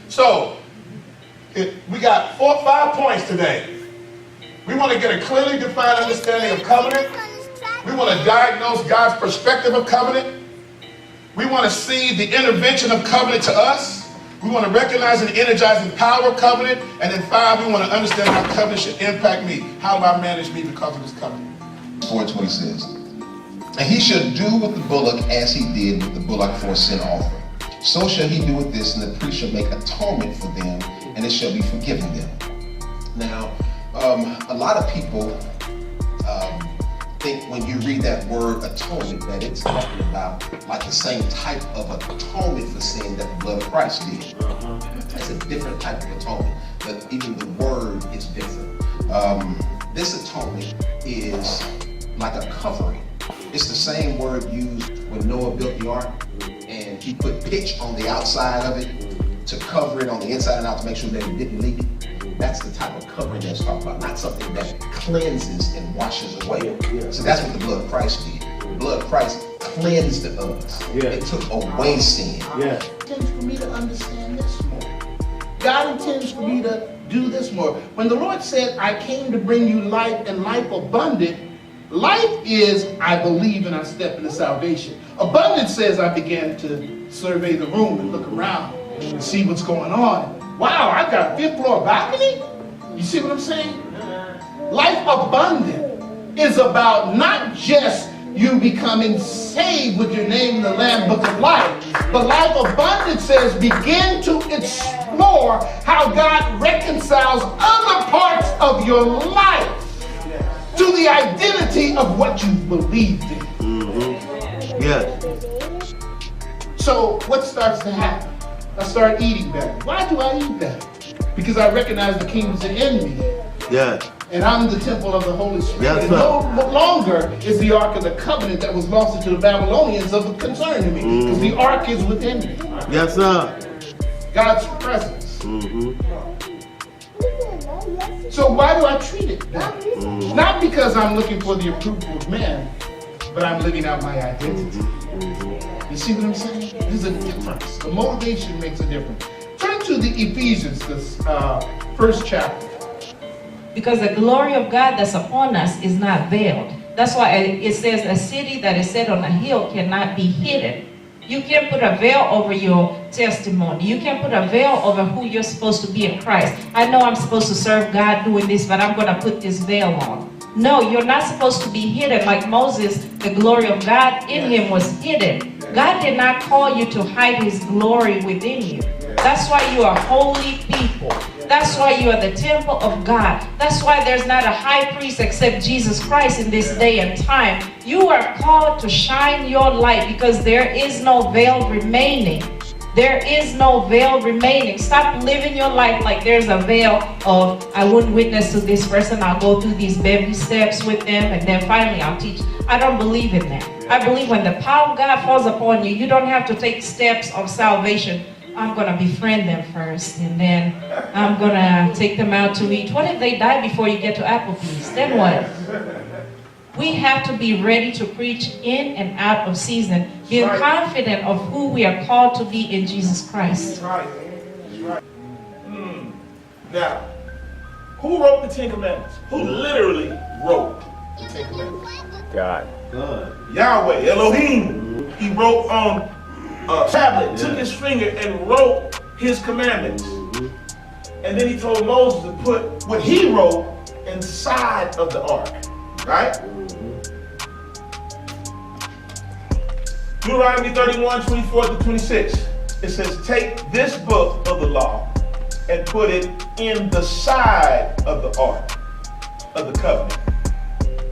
So, we got 4 or 5 points today. We want to get a clearly defined understanding of covenant. We want to diagnose God's perspective of covenant. We want to see the intervention of covenant to us. We want to recognize and energize the power of covenant. And then 5, we want to understand how covenant should impact me. How do I manage me because of this covenant? 4:20 says, and he shall do with the bullock as he did with the bullock for a sin offering. So shall he do with this, and the priest shall make atonement for them, and it shall be forgiven them. Now, a lot of people think when you read that word atonement that it's talking about like the same type of atonement for sin that the blood of Christ did. That's a different type of atonement, but even the word is different. This atonement is like a covering. It's the same word used when Noah built the ark and he put pitch on the outside of it to cover it on the inside and out to make sure that it didn't leak. That's the type of covering that's talking about, not something that cleanses and washes away. So that's what the blood of Christ did. The blood of Christ cleansed us. It took away sin. God intends for me to understand this more. God intends for me to do this more. When the Lord said, I came to bring you life and life abundant, life is, I believe and I step into salvation. Abundance says I began to survey the room and look around and see what's going on. Wow, I got a 5th floor balcony? You see what I'm saying? Life abundant is about not just you becoming saved with your name in the Lamb Book of Life, but life abundant says begin to explore how God reconciles other parts of your life to the identity of what you believed in. So what starts to happen? I start eating better. Why do I eat better? Because I recognize the kingdom's in me. And I'm the temple of the Holy Spirit. And no longer is the Ark of the Covenant that was lost into the Babylonians of concern to me. Because the Ark is within me. Yes, sir. God's presence. So why do I treat it better? Not because I'm looking for the approval of men, but I'm living out my identity. You see what I'm saying? There's a difference. The motivation makes a difference. Turn to the Ephesians, this 1st chapter. Because the glory of God that's upon us is not veiled. That's why it says a city that is set on a hill cannot be hidden. You can't put a veil over your testimony. You can't put a veil over who you're supposed to be in Christ. I know I'm supposed to serve God doing this, but I'm going to put this veil on. No, you're not supposed to be hidden like Moses. The glory of God in him was hidden. God did not call you to hide his glory within you. That's why you are holy people. That's why you are the temple of God. That's why there's not a high priest except Jesus Christ in this day and time. You are called to shine your light because there is no veil remaining. There is no veil remaining. Stop living your life like there's a veil of, I wouldn't witness to this person. I'll go through these baby steps with them and then finally I'll teach. I don't believe in that. I believe when the power of God falls upon you, you don't have to take steps of salvation. I'm going to befriend them first and then I'm going to take them out to eat. What if they die before you get to Applebee's? Then what? We have to be ready to preach in and out of season, being confident of who we are called to be in Jesus Christ. That's right. Now, who wrote the 10 Commandments? Who literally wrote the 10 Commandments? God. Yahweh, Elohim. He wrote on a tablet, took his finger and wrote his commandments. And then he told Moses to put what he wrote inside of the ark. Right? Deuteronomy 31:24-26. It says, take this book of the law and put it in the side of the ark of the covenant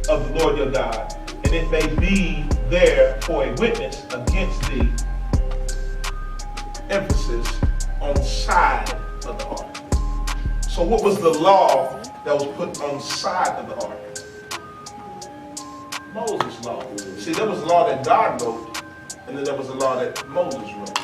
of the Lord your God, and it may be there for a witness against thee. Emphasis on side of the ark. So what was the law that was put on side of the ark? Moses' law. See, there was a law that God wrote, and then there was a law that Moses wrote.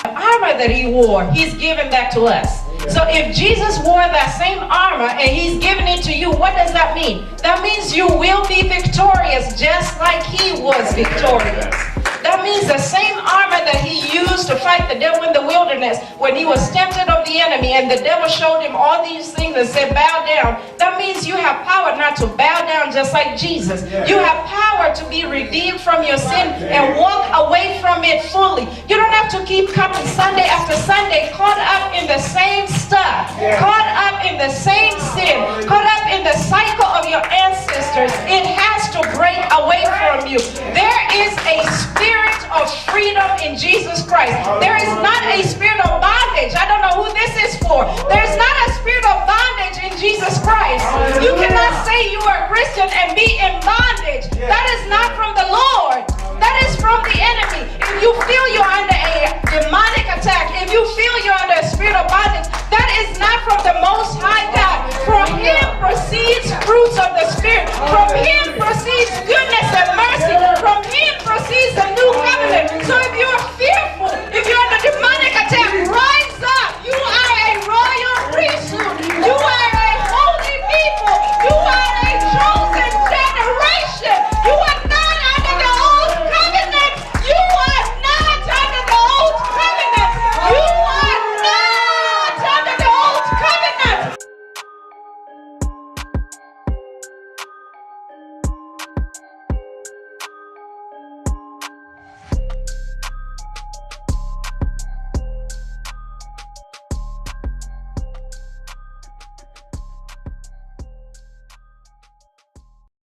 The armor that he wore, he's given that to us. So if Jesus wore that same armor and he's giving it to you, what does that mean? That means you will be victorious just like he was victorious. That That means the same armor that he used to fight the devil in the wilderness when he was tempted of the enemy and the devil showed him all these things and said, bow down. That means you have power not to bow down just like Jesus. You have power to be redeemed from your sin and walk away from it fully. You don't have to keep coming Sunday after Sunday caught up in the same stuff, caught up in the same sin, caught up in the cycle of your ancestors. It has to break away from you. There is a spirit of freedom in Jesus Christ. There is not a spirit